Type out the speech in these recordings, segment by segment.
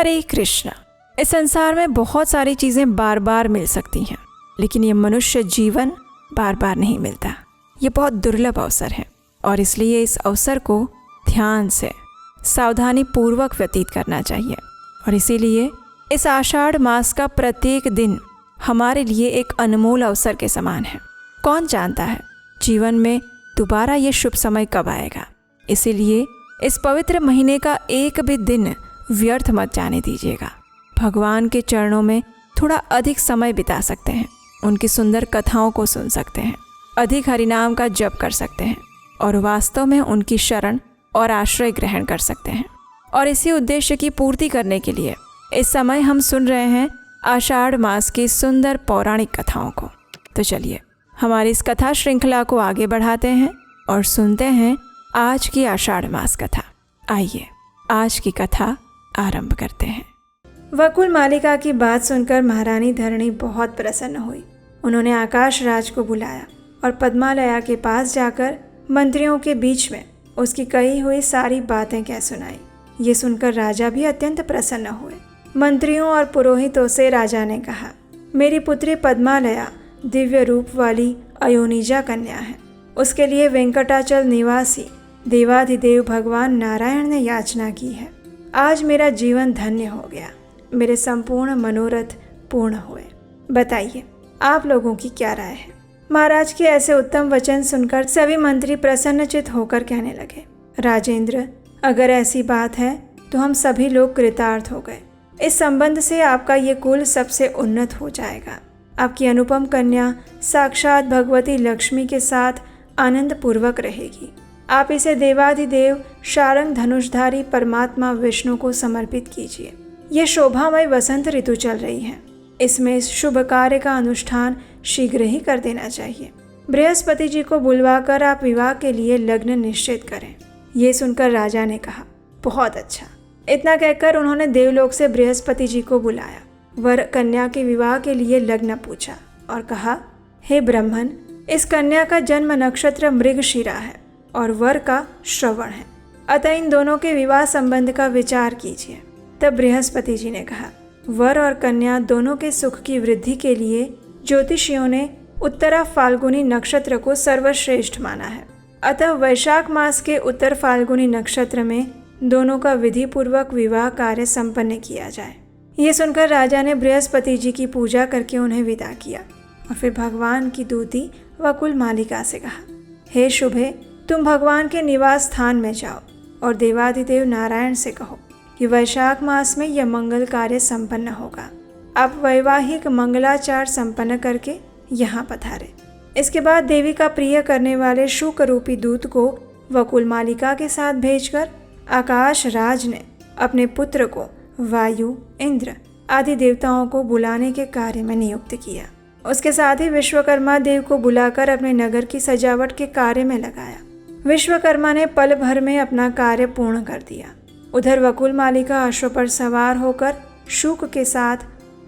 हरे कृष्ण। इस संसार में बहुत सारी चीज़ें बार बार मिल सकती हैं, लेकिन ये मनुष्य जीवन बार बार नहीं मिलता। ये बहुत दुर्लभ अवसर है और इसलिए इस अवसर को ध्यान से सावधानी पूर्वक व्यतीत करना चाहिए। और इसीलिए इस आषाढ़ मास का प्रत्येक दिन हमारे लिए एक अनमोल अवसर के समान है। कौन जानता है जीवन में दोबारा ये शुभ समय कब आएगा। इसीलिए इस पवित्र महीने का एक भी दिन व्यर्थ मत जाने दीजिएगा। भगवान के चरणों में थोड़ा अधिक समय बिता सकते हैं, उनकी सुंदर कथाओं को सुन सकते हैं, अधिक हरिनाम का जप कर सकते हैं और वास्तव में उनकी शरण और आश्रय ग्रहण कर सकते हैं। और इसी उद्देश्य की पूर्ति करने के लिए इस समय हम सुन रहे हैं आषाढ़ मास की सुंदर पौराणिक कथाओं को। तो चलिए हमारी इस कथा श्रृंखला को आगे बढ़ाते हैं और सुनते हैं आज की आषाढ़ मास कथा। आइए आज की कथा आरंभ करते हैं। वकुल मालिका की बात सुनकर महारानी धरणी बहुत प्रसन्न हुई। उन्होंने आकाश राज को बुलाया और पद्मालया के पास जाकर मंत्रियों के बीच में उसकी कही हुई सारी बातें कह सुनाई। ये सुनकर राजा भी अत्यंत प्रसन्न हुए। मंत्रियों और पुरोहितों से राजा ने कहा, मेरी पुत्री पद्मालया दिव्य रूप वाली अयोनिजा कन्या है। उसके लिए वेंकटाचल निवासी देवाधिदेव भगवान नारायण ने याचना की है। आज मेरा जीवन धन्य हो गया, मेरे संपूर्ण मनोरथ पूर्ण हुए। बताइए आप लोगों की क्या राय है। महाराज के ऐसे उत्तम वचन सुनकर सभी मंत्री प्रसन्नचित होकर कहने लगे, राजेंद्र, अगर ऐसी बात है तो हम सभी लोग कृतार्थ हो गए। इस संबंध से आपका ये कुल सबसे उन्नत हो जाएगा। आपकी अनुपम कन्या साक्षात भगवती लक्ष्मी के साथ आनंद पूर्वक रहेगी। आप इसे देवाधिदेव शारंग धनुषधारी परमात्मा विष्णु को समर्पित कीजिए। ये शोभामय वसंत ऋतु चल रही है, इसमें इस शुभ कार्य का अनुष्ठान शीघ्र ही कर देना चाहिए। बृहस्पति जी को बुलवाकर आप विवाह के लिए लग्न निश्चित करें। ये सुनकर राजा ने कहा, बहुत अच्छा। इतना कहकर उन्होंने देवलोक से बृहस्पति जी को बुलाया। वर कन्या के विवाह के लिए लग्न पूछा और कहा, हे ब्राह्मण, इस कन्या का जन्म नक्षत्र मृगशिरा है और वर का श्रवण है, अतः इन दोनों के विवाह संबंध का विचार कीजिए। तब बृहस्पति जी ने कहा, वर और कन्या दोनों के सुख की वृद्धि के लिए ज्योतिषियों ने उत्तरा फाल्गुनी नक्षत्र को सर्वश्रेष्ठ माना है। अतः वैशाख मास के उत्तर फाल्गुनी नक्षत्र में दोनों का विधि पूर्वक विवाह कार्य संपन्न किया जाए। ये सुनकर राजा ने बृहस्पति जी की पूजा करके उन्हें विदा किया और फिर भगवान की दूती वकुल मालिका से कहा, हे शुभे, तुम भगवान के निवास स्थान में जाओ और देवाधिदेव नारायण से कहो कि वैशाख मास में यह मंगल कार्य संपन्न होगा। आप वैवाहिक मंगलाचार संपन्न करके यहाँ पधारे। इसके बाद देवी का प्रिय करने वाले शुक रूपी दूत को वकुल मालिका के साथ भेजकर आकाश राज ने अपने पुत्र को वायु, इंद्र आदि देवताओं को बुलाने के कार्य में नियुक्त किया। उसके साथ ही विश्वकर्मा देव को बुलाकर अपने नगर की सजावट के कार्य में लगाया। विश्वकर्मा ने पल भर में अपना कार्य पूर्ण कर दिया। उधर वकुल मालिका अश्व पर सवार होकर शुक के साथ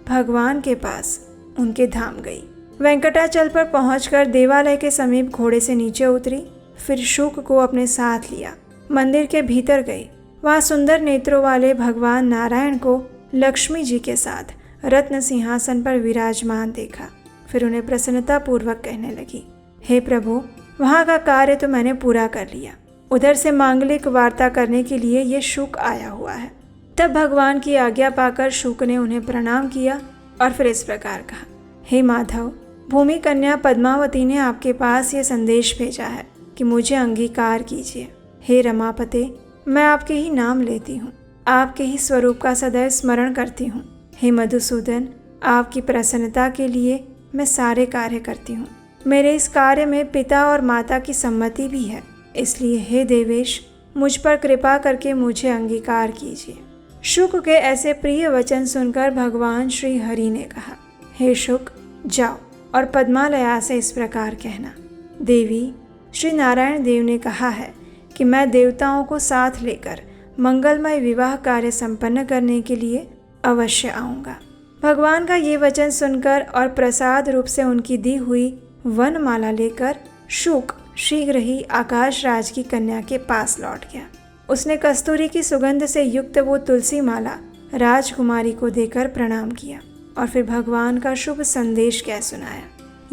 भगवान के पास उनके धाम गई। वेंकटाचल पर पहुंचकर देवालय के समीप घोड़े से नीचे उतरी, फिर शुक को अपने साथ लिया। मंदिर के भीतर गई। वहाँ सुंदर नेत्रों वाले भगवान नारायण को लक्ष्मी जी के साथ रत्न सिंहासन पर विराजमान देखा। फिर उन्हें प्रसन्नता पूर्वक कहने लगी, हे प्रभु, वहाँ का कार्य तो मैंने पूरा कर लिया। उधर से मांगलिक वार्ता करने के लिए ये शुक आया हुआ है। तब भगवान की आज्ञा पाकर शुक ने उन्हें प्रणाम किया और फिर इस प्रकार कहा, हे माधव, भूमि कन्या पद्मावती ने आपके पास ये संदेश भेजा है कि मुझे अंगीकार कीजिए। हे रमापते, मैं आपके ही नाम लेती हूँ, आपके ही स्वरूप का सदैव स्मरण करती हूँ। हे मधुसूदन, आपकी प्रसन्नता के लिए मैं सारे कार्य करती हूँ। मेरे इस कार्य में पिता और माता की सम्मति भी है, इसलिए हे देवेश, मुझ पर कृपा करके मुझे अंगीकार कीजिए। शुक के ऐसे प्रिय वचन सुनकर भगवान श्री हरि ने कहा, हे शुक, जाओ और पद्मालया से इस प्रकार कहना, देवी, श्री नारायण देव ने कहा है कि मैं देवताओं को साथ लेकर मंगलमय विवाह कार्य संपन्न करने के लिए अवश्य आऊँगा। भगवान का ये वचन सुनकर और प्रसाद रूप से उनकी दी हुई वनमाला लेकर शुक शीघ्र ही आकाश राज की कन्या के पास लौट गया। उसने कस्तूरी की सुगंध से युक्त वो तुलसी माला राजकुमारी को देकर प्रणाम किया और फिर भगवान का शुभ संदेश कह सुनाया।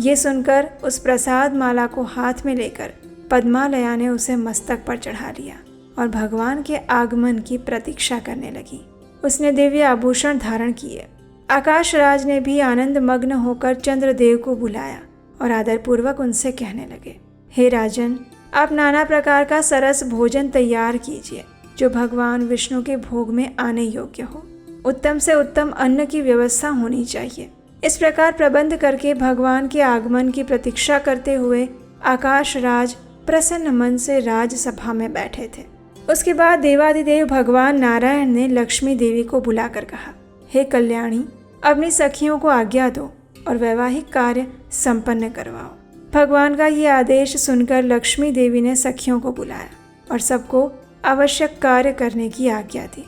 ये सुनकर उस प्रसाद माला को हाथ में लेकर पद्मालया ने उसे मस्तक पर चढ़ा लिया और भगवान के आगमन की प्रतीक्षा करने लगी। उसने दिव्य आभूषण धारण किए। आकाश राज ने भी आनंद मग्न होकर चंद्रदेव को बुलाया और आदरपूर्वक उनसे कहने लगे, हे राजन, आप नाना प्रकार का सरस भोजन तैयार कीजिए जो भगवान विष्णु के भोग में आने योग्य हो। उत्तम से उत्तम अन्न की व्यवस्था होनी चाहिए। इस प्रकार प्रबंध करके भगवान के आगमन की प्रतीक्षा करते हुए आकाश राज प्रसन्न मन से राजसभा में बैठे थे। उसके बाद देवादिदेव भगवान नारायण ने लक्ष्मी देवी को बुलाकर कहा, हे कल्याणी, अपनी सखियों को आज्ञा दो और वैवाहिक कार्य संपन्न करवाओ। भगवान का ये आदेश सुनकर लक्ष्मी देवी ने सखियों को बुलाया और सबको आवश्यक कार्य करने की आज्ञा दी।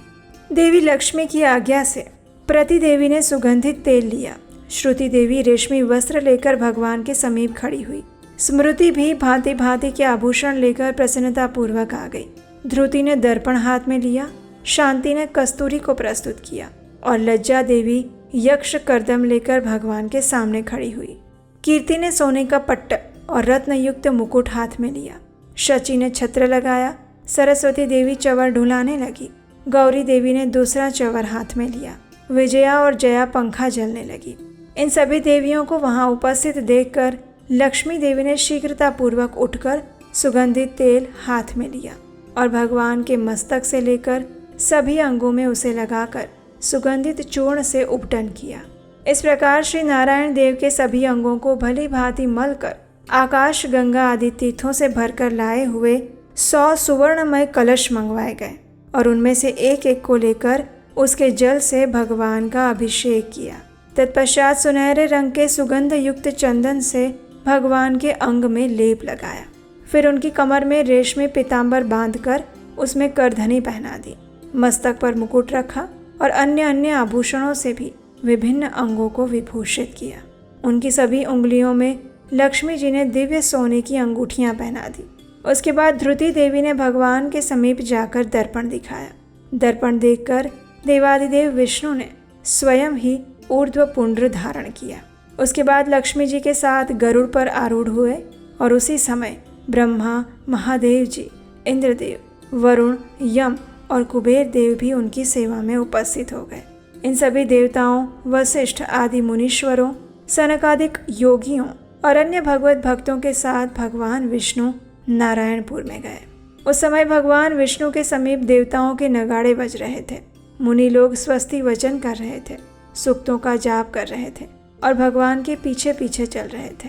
देवी लक्ष्मी की आज्ञा से प्रति देवी ने सुगंधित तेल लिया। श्रुति देवी रेशमी वस्त्र लेकर भगवान के समीप खड़ी हुई। स्मृति भी भांति भांति के आभूषण लेकर प्रसन्नता पूर्वक आ गई। ध्रुति ने दर्पण हाथ में लिया। शांति ने कस्तूरी को प्रस्तुत किया और लज्जा देवी यक्ष कर्दम लेकर भगवान के सामने खड़ी हुई। कीर्ति ने सोने का पट्ट और रत्न युक्त मुकुट हाथ में लिया। शची ने छत्र लगाया। सरस्वती देवी चंवर ढुलाने लगी। गौरी देवी ने दूसरा चंवर हाथ में लिया। विजया और जया पंखा जलने लगी। इन सभी देवियों को वहां उपस्थित देखकर लक्ष्मी देवी ने शीघ्रतापूर्वक उठकर सुगंधित तेल हाथ में लिया और भगवान के मस्तक से लेकर सभी अंगों में उसे लगाकर सुगंधित चूर्ण से उपटन किया। इस प्रकार श्री नारायण देव के सभी अंगों को भली भांति मलकर आकाश गंगा आदि तीर्थों से भरकर लाए हुए 100 सुवर्णमय कलश मंगवाए गए और उनमें से एक एक को लेकर उसके जल से भगवान का अभिषेक किया। तत्पश्चात सुनहरे रंग के सुगंध युक्त चंदन से भगवान के अंग में लेप लगाया। फिर उनकी कमर में रेशमी पीताम्बर बांधकर उसमें करधनी पहना दी। मस्तक पर मुकुट रखा और अन्य अन्य आभूषणों से भी विभिन्न अंगों को विभूषित किया। उनकी सभी उंगलियों में लक्ष्मी जी ने दिव्य सोने की अंगूठियां पहना दी। उसके बाद ध्रुति देवी ने भगवान के समीप जाकर दर्पण दिखाया। दर्पण देखकर देवादिदेव विष्णु ने स्वयं ही ऊर्ध्व पुंड्र धारण किया। उसके बाद लक्ष्मी जी के साथ गरुड़ पर आरूढ़ हुए और उसी समय ब्रह्मा, महादेव जी, इंद्रदेव, वरुण, यम और कुबेर देव भी उनकी सेवा में उपस्थित हो गए। इन सभी देवताओं, वशिष्ठ आदि मुनीश्वरों, सनकादिक योगियों और अन्य भगवत भक्तों के साथ भगवान विष्णु नारायणपुर में गए। उस समय भगवान विष्णु के समीप देवताओं के नगाड़े बज रहे थे। मुनि लोग स्वस्ति वचन कर रहे थे, सूक्तों का जाप कर रहे थे और भगवान के पीछे पीछे चल रहे थे।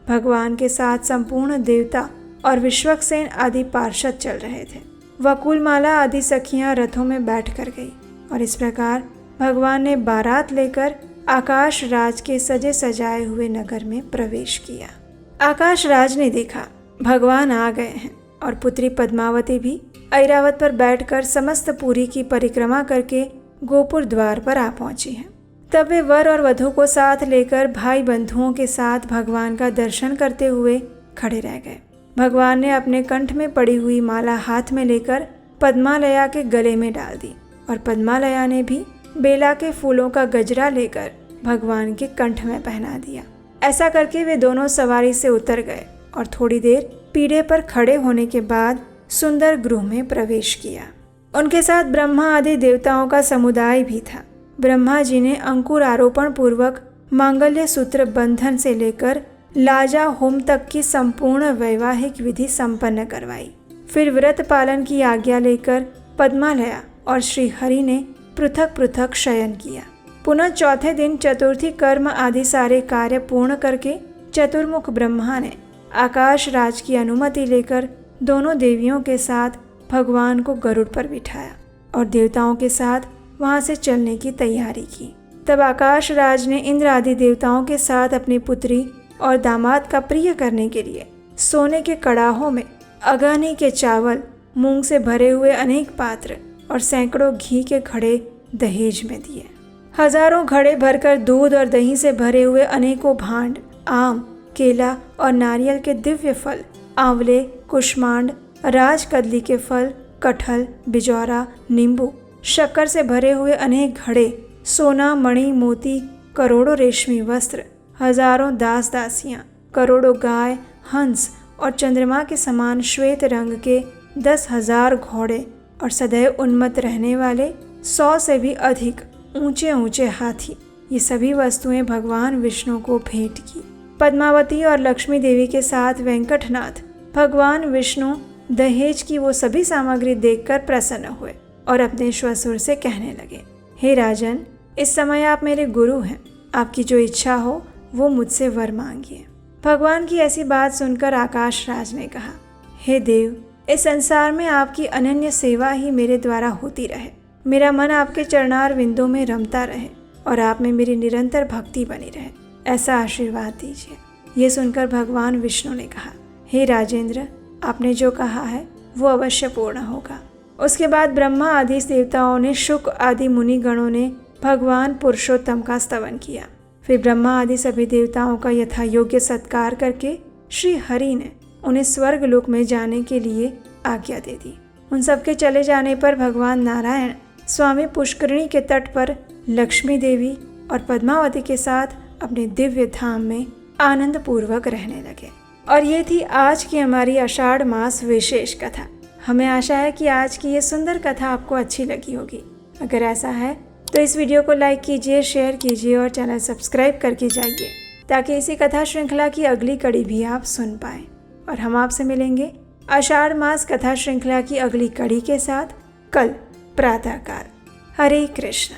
भगवान के साथ संपूर्ण देवता और विश्वक्सेन आदि पार्षद चल रहे थे। वकुलमाला आदि सखियां रथों में बैठ कर गई और इस प्रकार भगवान ने बारात लेकर आकाश राज के सजे सजाए हुए नगर में प्रवेश किया। आकाश राज ने देखा भगवान आ गए हैं और पुत्री पद्मावती भी ऐरावत पर बैठकर समस्त पुरी की परिक्रमा करके गोपुर द्वार पर आ पहुंची है। तब वे वर और वधू को साथ लेकर भाई बंधुओं के साथ भगवान का दर्शन करते हुए खड़े रह गए। भगवान ने अपने कंठ में पड़ी हुई माला हाथ में लेकर पद्मालया के गले में डाल दी और पद्मालया ने भी बेला के फूलों का गजरा लेकर भगवान के कंठ में पहना दिया। ऐसा करके वे दोनों सवारी से उतर गए और थोड़ी देर पीढ़े पर खड़े होने के बाद सुंदर गृह में प्रवेश किया। उनके साथ ब्रह्मा आदि देवताओं का समुदाय भी था। ब्रह्मा जी ने अंकुर आरोपण पूर्वक मांगल्य सूत्र बंधन से लेकर लाजा होम तक की संपूर्ण वैवाहिक विधि संपन्न करवाई। फिर व्रत पालन की आज्ञा लेकर पद्मालया और श्री हरि ने पृथक पृथक शयन किया। पुनः चौथे दिन चतुर्थी कर्म आदि सारे कार्य पूर्ण करके चतुर्मुख ब्रह्मा ने आकाश राज की अनुमति लेकर दोनों देवियों के साथ भगवान को गरुड़ पर बिठाया और देवताओं के साथ वहां से चलने की तैयारी की। तब आकाश राज ने इंद्र आदि देवताओं के साथ अपनी पुत्री और दामाद का प्रिय करने के लिए सोने के कड़ाहों में अगहनी के चावल, मूंग से भरे हुए अनेक पात्र और सैकड़ों घी के घड़े दहेज में दिए। हजारों घड़े भरकर दूध और दही से भरे हुए अनेकों भांड, आम, केला और नारियल के दिव्य फल, आंवले, कुष्मांड, राजकदली के फल, कटहल, बिजौरा, नींबू, शक्कर से भरे हुए अनेक घड़े, सोना, मणि, मोती, करोड़ों रेशमी वस्त्र, हजारों दास दासियां, करोड़ों गाय, हंस और चंद्रमा के समान श्वेत रंग के 10,000 घोड़े और सदैव उन्मत्त रहने वाले 100 से भी अधिक ऊंचे ऊंचे हाथी, ये सभी वस्तुएं भगवान विष्णु को भेंट की। पद्मावती और लक्ष्मी देवी के साथ वेंकटनाथ भगवान विष्णु दहेज की वो सभी सामग्री देखकर प्रसन्न हुए और अपने श्वसुर से कहने लगे, हे राजन, इस समय आप मेरे गुरु हैं, आपकी जो इच्छा हो वो मुझसे वर मांगिए। भगवान की ऐसी बात सुनकर आकाश राज ने कहा, हे देव, इस संसार में आपकी अनन्य सेवा ही मेरे द्वारा होती रहे, मेरा मन आपके चरणार विंदों में रमता रहे और आप में मेरी निरंतर भक्ति बनी रहे, ऐसा आशीर्वाद दीजिए। ये सुनकर भगवान विष्णु ने कहा, हे राजेंद्र, आपने जो कहा है वो अवश्य पूर्ण होगा। उसके बाद ब्रह्मा आदि देवताओं ने, शुक आदि मुनि गणों ने भगवान पुरुषोत्तम का स्तवन किया। फिर ब्रह्मा आदि सभी देवताओं का यथा योग्य सत्कार करके श्री हरि ने उन्हें स्वर्ग लोक में जाने के लिए आज्ञा दे दी। उन सबके चले जाने पर भगवान नारायण स्वामी पुष्करिणी के तट पर लक्ष्मी देवी और पद्मावती के साथ अपने दिव्य धाम में आनंद पूर्वक रहने लगे। और ये थी आज की हमारी आषाढ़ मास विशेष कथा। हमें आशा है कि आज की ये सुंदर कथा आपको अच्छी लगी होगी। अगर ऐसा है तो इस वीडियो को लाइक कीजिए, शेयर कीजिए और चैनल सब्सक्राइब करके जाइए, ताकि इसी कथा श्रृंखला की अगली कड़ी भी आप सुन पाएं। और हम आपसे मिलेंगे आषाढ़ मास कथा श्रृंखला की अगली कड़ी के साथ कल प्रातःकाल। हरे कृष्ण।